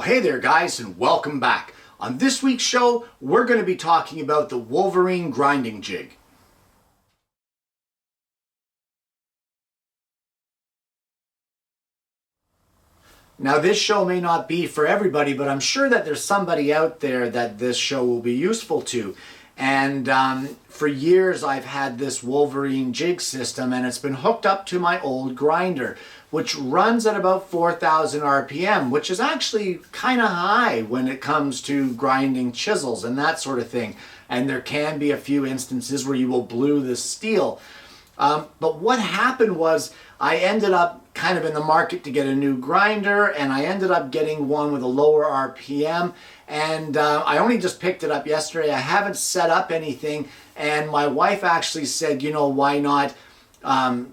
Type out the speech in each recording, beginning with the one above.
Hey there guys, and welcome back. On this week's show, we're going to be talking about the Wolverine grinding jig. Now this show may not be for everybody, but I'm sure that there's somebody out there that this show will be useful to. And for years I've had this Wolverine jig system, and it's been hooked up to my old grinder, which runs at about 4,000 RPM, which is actually kind of high when it comes to grinding chisels and that sort of thing. And there can be a few instances where you will blue the steel. But what happened was I ended up kind of in the market to get a new grinder, and I ended up getting one with a lower RPM, and I only just picked it up yesterday. I haven't set up anything, and my wife actually said, you know, why not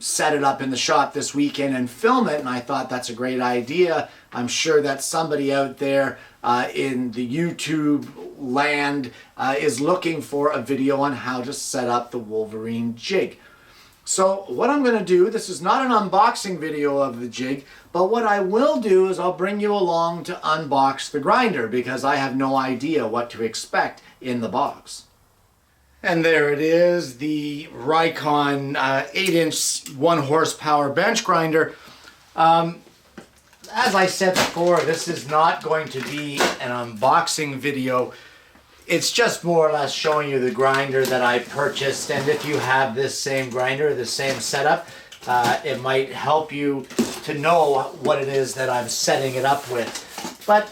set it up in the shop this weekend and film it, and I thought that's a great idea. I'm sure that somebody out there in the YouTube land is looking for a video on how to set up the Wolverine jig. So what I'm going to do, this is not an unboxing video of the jig, but what I will do is I'll bring you along to unbox the grinder because I have no idea what to expect in the box. And there it is, the Rycon 8-inch 1 horsepower bench grinder. As I said before, this is not going to be an unboxing video. It's just more or less showing you the grinder that I purchased, and if you have this same grinder, the same setup, it might help you to know what it is that I'm setting it up with. But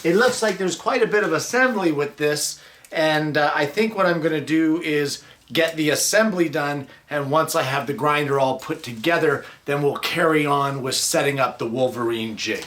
it looks like there's quite a bit of assembly with this, and I think what I'm going to do is get the assembly done, and once I have the grinder all put together, then we'll carry on with setting up the Wolverine jig.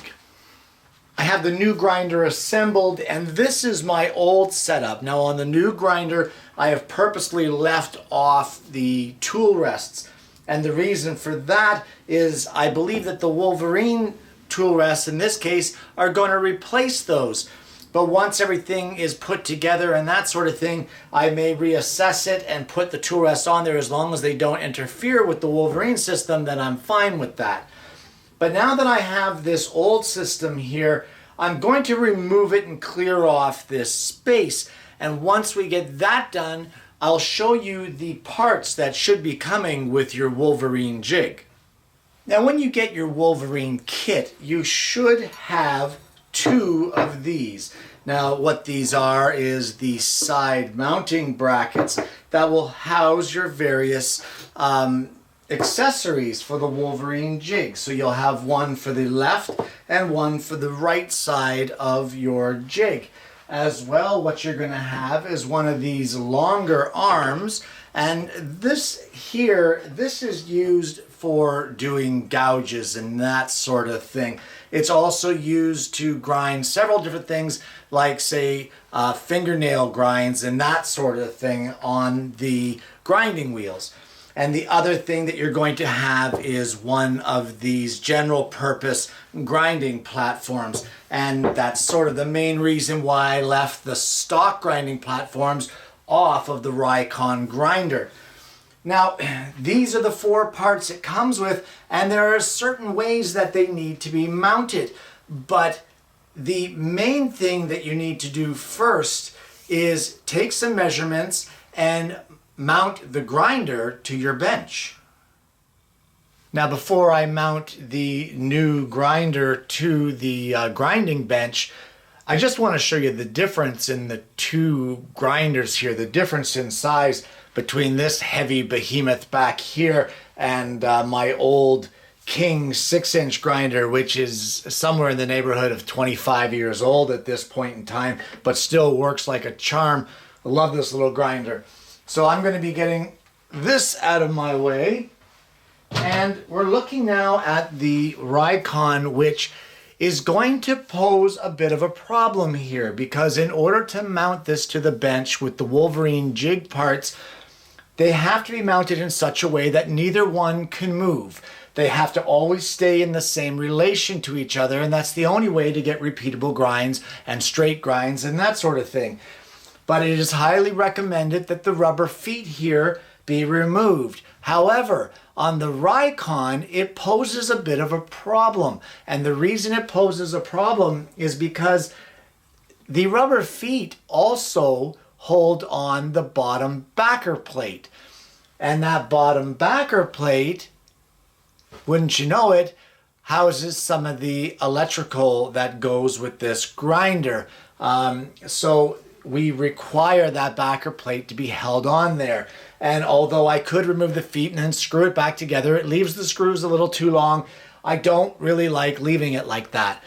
I have the new grinder assembled, and this is my old setup. Now on the new grinder, I have purposely left off the tool rests. And the reason for that is I believe that the Wolverine tool rests in this case are going to replace those. But once everything is put together and that sort of thing, I may reassess it and put the tool rests on there. As long as they don't interfere with the Wolverine system, then I'm fine with that. But now that I have this old system here, I'm going to remove it and clear off this space. And once we get that done, I'll show you the parts that should be coming with your Wolverine jig. Now when you get your Wolverine kit, you should have 2 of these. Now what these are is the side mounting brackets that will house your various accessories for the Wolverine jig. So you'll have one for the left and one for the right side of your jig. As well, what you're going to have is one of these longer arms, and this here, this is used for doing gouges and that sort of thing. It's also used to grind several different things, like say fingernail grinds and that sort of thing on the grinding wheels. And the other thing that you're going to have is one of these general purpose grinding platforms. And that's sort of the main reason why I left the stock grinding platforms off of the Rycon grinder. Now, these are the 4 parts it comes with, and there are certain ways that they need to be mounted. But the main thing that you need to do first is take some measurements and mount the grinder to your bench. Now before I mount the new grinder to the grinding bench, I just want to show you the difference in the 2 grinders here, the difference in size between this heavy behemoth back here and my old King 6-inch grinder, which is somewhere in the neighborhood of 25 years old at this point in time, but still works like a charm. I love this little grinder. So I'm going to be getting this out of my way, and we're looking now at the Rycon, which is going to pose a bit of a problem here, because in order to mount this to the bench with the Wolverine jig parts, they have to be mounted in such a way that neither one can move. They have to always stay in the same relation to each other, and that's the only way to get repeatable grinds and straight grinds and that sort of thing. But it is highly recommended that the rubber feet here be removed. However, on the Rikon, it poses a bit of a problem. And the reason it poses a problem is because the rubber feet also hold on the bottom backer plate. And that bottom backer plate, wouldn't you know it, houses some of the electrical that goes with this grinder. So we require that backer plate to be held on there. And although I could remove the feet and then screw it back together, it leaves the screws a little too long. I don't really like leaving it like that.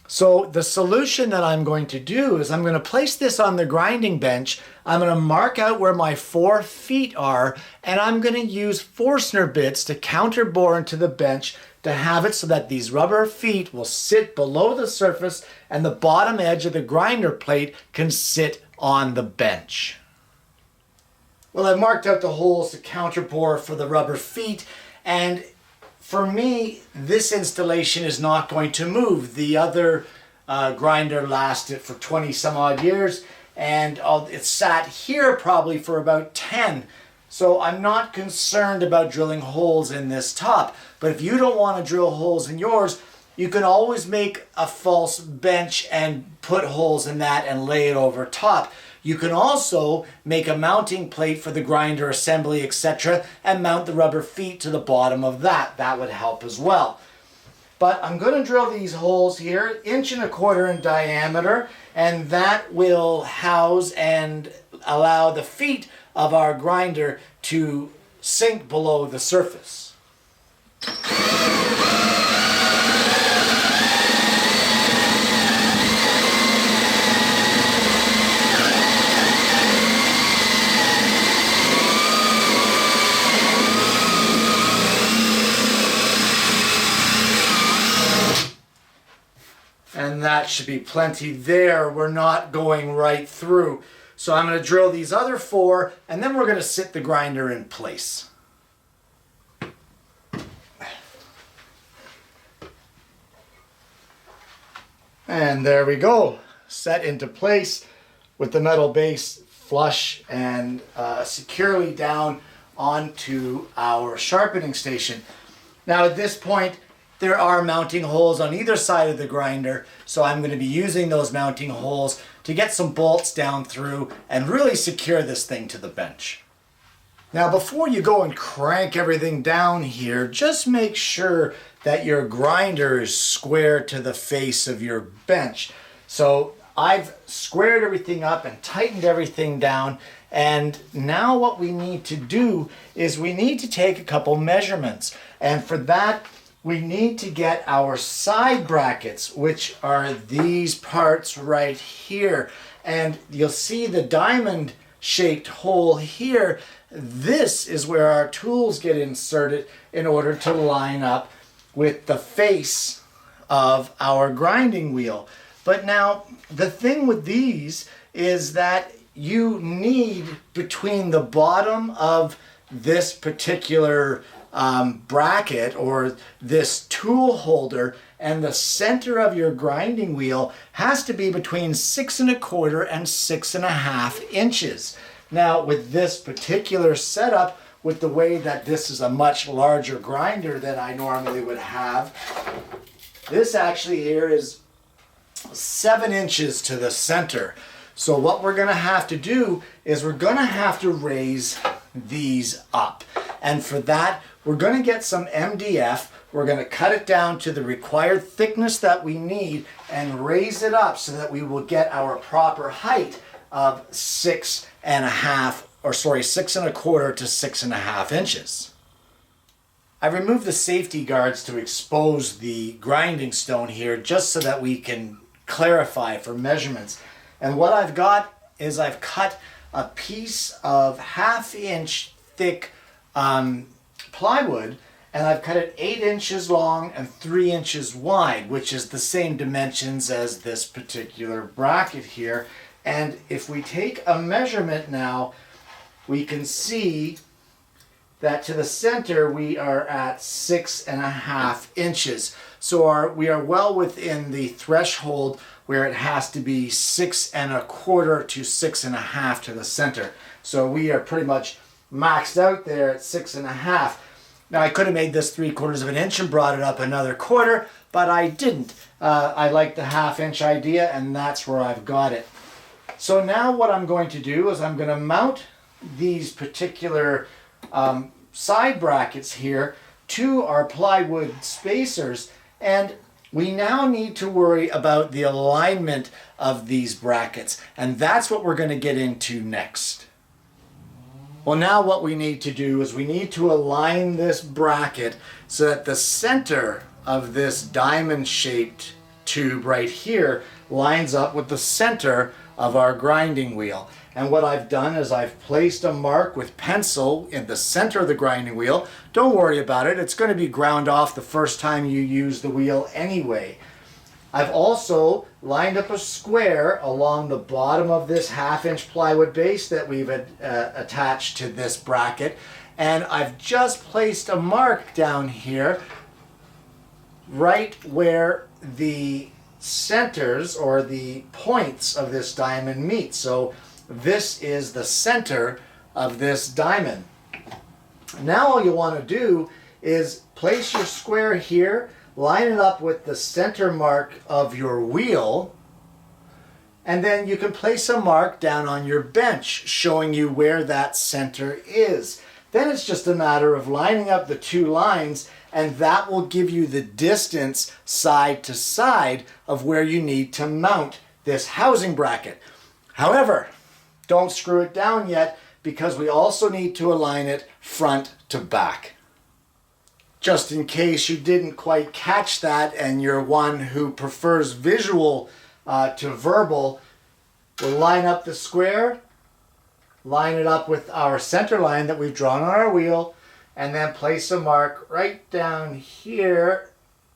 So the solution that I'm going to do is I'm going to place this on the grinding bench. I'm going to mark out where my 4 feet are, and I'm going to use Forstner bits to counterbore into the bench to have it so that these rubber feet will sit below the surface and the bottom edge of the grinder plate can sit on the bench. Well, I've marked out the holes to counterbore for the rubber feet, and for me, this installation is not going to move. The other grinder lasted for 20 some odd years, and it sat here probably for about 10. So I'm not concerned about drilling holes in this top. But if you don't want to drill holes in yours, you can always make a false bench and put holes in that and lay it over top. You can also make a mounting plate for the grinder assembly, etc., and mount the rubber feet to the bottom of that. That would help as well. But I'm going to drill these holes here, 1.25 inches in diameter, and that will house and allow the feet of our grinder to sink below the surface. And that should be plenty there. We're not going right through. So I'm going to drill these other 4, and then we're going to sit the grinder in place. And there we go, set into place with the metal base flush and securely down onto our sharpening station. Now at this point, there are mounting holes on either side of the grinder, so I'm going to be using those mounting holes to get some bolts down through and really secure this thing to the bench. Now before you go and crank everything down here, just make sure that your grinder is square to the face of your bench. So I've squared everything up and tightened everything down, and now what we need to do is we need to take a couple measurements, and for that we need to get our side brackets, which are these parts right here. And you'll see the diamond shaped hole here. This is where our tools get inserted in order to line up with the face of our grinding wheel. But now the thing with these is that you need, between the bottom of this particular bracket or this tool holder and the center of your grinding wheel, has to be between 6.25 and 6.5 inches. Now with this particular setup, with the way that this is a much larger grinder than I normally would have, this actually here is 7 inches to the center. So what we're going to have to do is we're going to have to raise these up. And for that, we're going to get some MDF. We're going to cut it down to the required thickness that we need and raise it up so that we will get our proper height of 6.25 to 6.5 inches. I removed the safety guards to expose the grinding stone here just so that we can clarify for measurements. And what I've got is I've cut a piece of 1/2 inch thick plywood, and I've cut it 8 inches long and 3 inches wide, which is the same dimensions as this particular bracket here. And if we take a measurement now, we can see that to the center we are at 6.5 inches. So we are well within the threshold where it has to be 6.25 to 6.5 to the center. So we are pretty much maxed out there at 6.5. Now I could have made this 3/4 of an inch and brought it up another quarter, but I didn't. I like the 1/2 inch idea, and that's where I've got it. So now what I'm going to do is I'm going to mount these particular side brackets here to our plywood spacers, and we now need to worry about the alignment of these brackets, and that's what we're going to get into next. Well, now what we need to do is we need to align this bracket so that the center of this diamond-shaped tube right here lines up with the center of our grinding wheel. And what I've done is I've placed a mark with pencil in the center of the grinding wheel. Don't worry about it, it's going to be ground off the first time you use the wheel anyway. I've also lined up a square along the bottom of this 1/2 inch plywood base that we've attached to this bracket, and I've just placed a mark down here right where the centers or the points of this diamond meet. So this is the center of this diamond. Now all you want to do is place your square here, line it up with the center mark of your wheel, and then you can place a mark down on your bench showing you where that center is. Then it's just a matter of lining up the two lines, and that will give you the distance side to side of where you need to mount this housing bracket. However, don't screw it down yet, because we also need to align it front to back. Just in case you didn't quite catch that and you're one who prefers visual to verbal, we'll line up the square, line it up with our center line that we've drawn on our wheel, and then place a mark right down here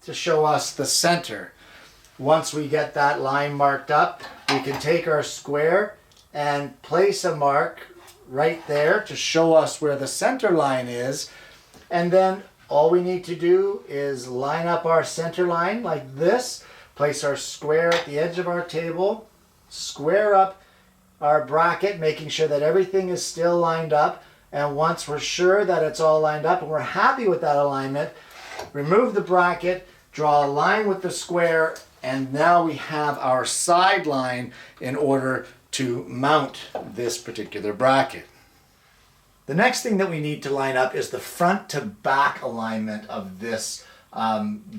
to show us the center. Once we get that line marked up, we can take our square and place a mark right there to show us where the center line is, and then all we need to do is line up our center line like this, place our square at the edge of our table, square up our bracket, making sure that everything is still lined up, and once we're sure that it's all lined up and we're happy with that alignment, remove the bracket, draw a line with the square, and now we have our side line in order to mount this particular bracket. The next thing that we need to line up is the front to back alignment of this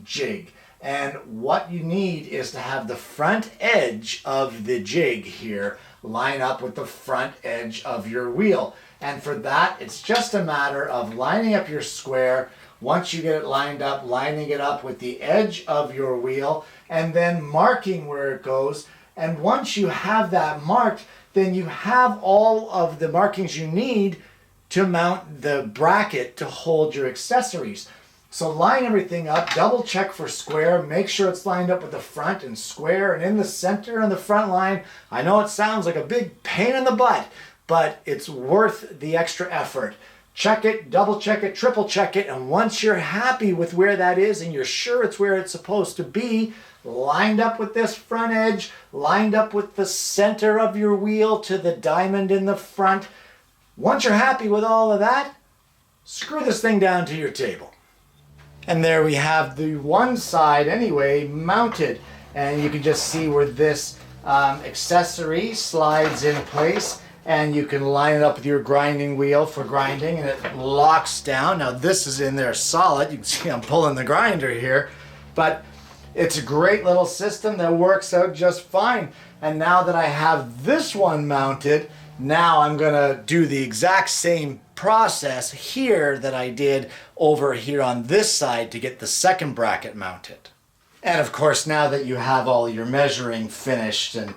jig. And what you need is to have the front edge of the jig here line up with the front edge of your wheel. And for that, it's just a matter of lining up your square. Once you get it lined up, lining it up with the edge of your wheel, and then marking where it goes. And once you have that marked, then you have all of the markings you need to mount the bracket to hold your accessories. So line everything up, double check for square, make sure it's lined up with the front and square and in the center and the front line. I know it sounds like a big pain in the butt, but it's worth the extra effort. Check it, double check it, triple check it, and once you're happy with where that is and you're sure it's where it's supposed to be, lined up with this front edge, lined up with the center of your wheel to the diamond in the front. Once you're happy with all of that, screw this thing down to your table. And there we have the one side anyway mounted, and you can just see where this accessory slides in place, and you can line it up with your grinding wheel for grinding, and it locks down. Now this is in there solid. You can see I'm pulling the grinder here, but it's a great little system that works out just fine. And now that I have this one mounted, now I'm gonna do the exact same process here that I did over here on this side to get the second bracket mounted. And of course, now that you have all your measuring finished and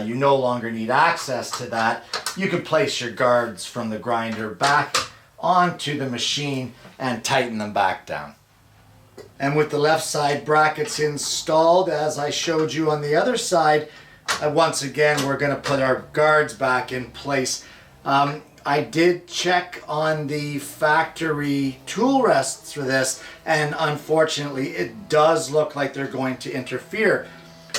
you no longer need access to that, you can place your guards from the grinder back onto the machine and tighten them back down. And with the left side brackets installed, as I showed you on the other side, once again, we're going to put our guards back in place. I did check on the factory tool rests for this, and unfortunately, it does look like they're going to interfere.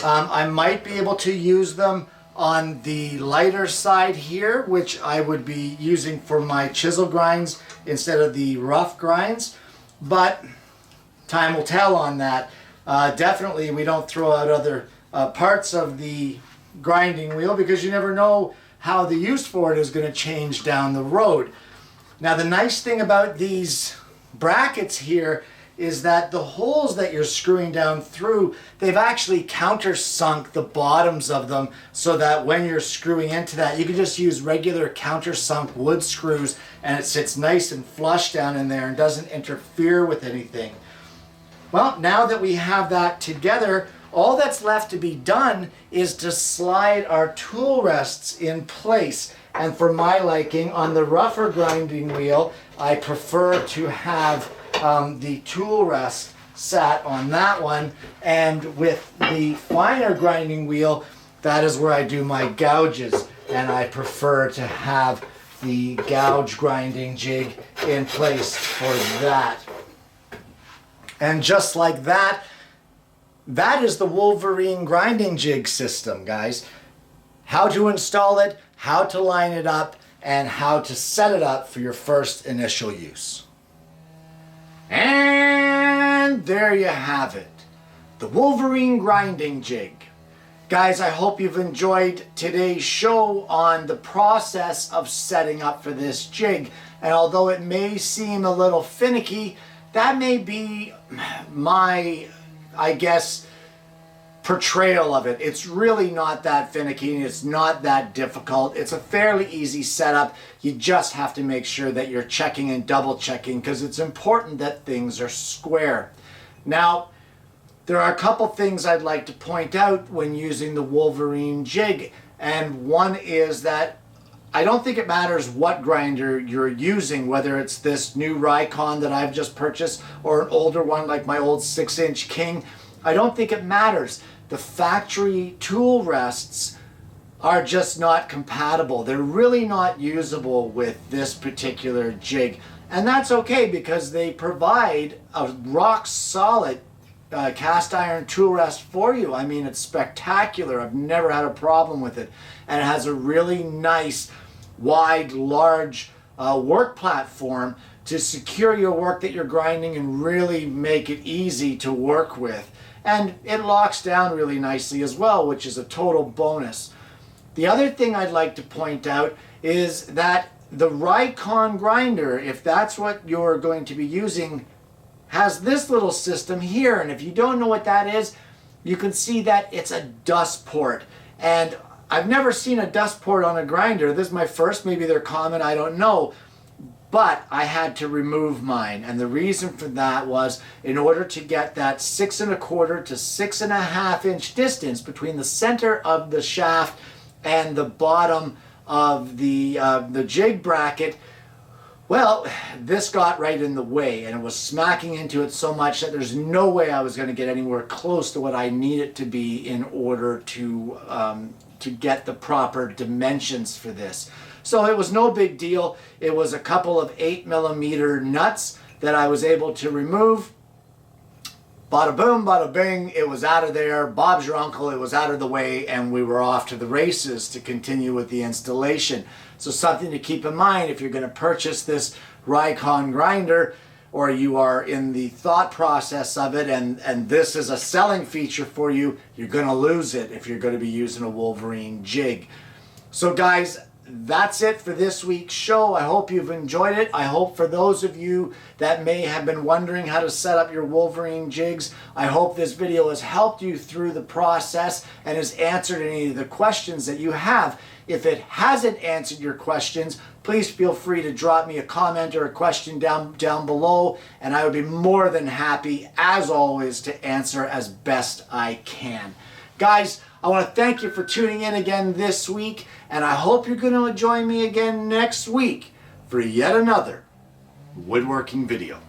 I might be able to use them on the lighter side here, which I would be using for my chisel grinds instead of the rough grinds, but time will tell on that. Definitely we don't throw out other parts of the grinding wheel because you never know how the use for it is going to change down the road. Now the nice thing about these brackets here is that the holes that you're screwing down through, they've actually countersunk the bottoms of them so that when you're screwing into that, you can just use regular countersunk wood screws and it sits nice and flush down in there and doesn't interfere with anything. Well, now that we have that together, all that's left to be done is to slide our tool rests in place. And for my liking, on the rougher grinding wheel, I prefer to have the tool rest sat on that one, and with the finer grinding wheel, that is where I do my gouges, and I prefer to have the gouge grinding jig in place for that. And just like that, that is the Wolverine grinding jig system, guys. How to install it, how to line it up, and how to set it up for your first initial use. And there you have it, the Wolverine grinding jig. Guys, I hope you've enjoyed today's show on the process of setting up for this jig. And although it may seem a little finicky, that may be my, I guess, portrayal of it. It's really not that finicky and it's not that difficult. It's a fairly easy setup. You just have to make sure that you're checking and double checking because it's important that things are square. Now, there are a couple things I'd like to point out when using the Wolverine jig, and one is that I don't think it matters what grinder you're using, whether it's this new Rikon that I've just purchased or an older one like my old 6-inch King. I don't think it matters. The factory tool rests are just not compatible. They're really not usable with this particular jig. And that's okay because they provide a rock solid cast iron tool rest for you. I mean, it's spectacular. I've never had a problem with it. And it has a really nice, wide, large work platform to secure your work that you're grinding and really make it easy to work with. And it locks down really nicely as well, which is a total bonus. The other thing I'd like to point out is that the Rikon grinder, if that's what you're going to be using, has this little system here. And if you don't know what that is, you can see that it's a dust port. And I've never seen a dust port on a grinder. This is my first, maybe they're common, I don't know. But I had to remove mine, and the reason for that was in order to get that 6 1/4 to 6.5 inch distance between the center of the shaft and the bottom of the jig bracket. Well, this got right in the way, and it was smacking into it so much that there's no way I was going to get anywhere close to what I need it to be in order to get the proper dimensions for this. So it was no big deal. It was a couple of 8mm nuts that I was able to remove. Bada boom, bada bing, it was out of there. Bob's your uncle, it was out of the way, and we were off to the races to continue with the installation. So something to keep in mind if you're going to purchase this Rikon grinder, or you are in the thought process of it, and this is a selling feature for you, you're going to lose it if you're going to be using a Wolverine jig. So guys, that's it for this week's show. I hope you've enjoyed it. I hope for those of you that may have been wondering how to set up your Wolverine jigs, I hope this video has helped you through the process and has answered any of the questions that you have. If it hasn't answered your questions, please feel free to drop me a comment or a question down below, and I would be more than happy, as always, to answer as best I can. Guys, I want to thank you for tuning in again this week, and I hope you're going to join me again next week for yet another woodworking video.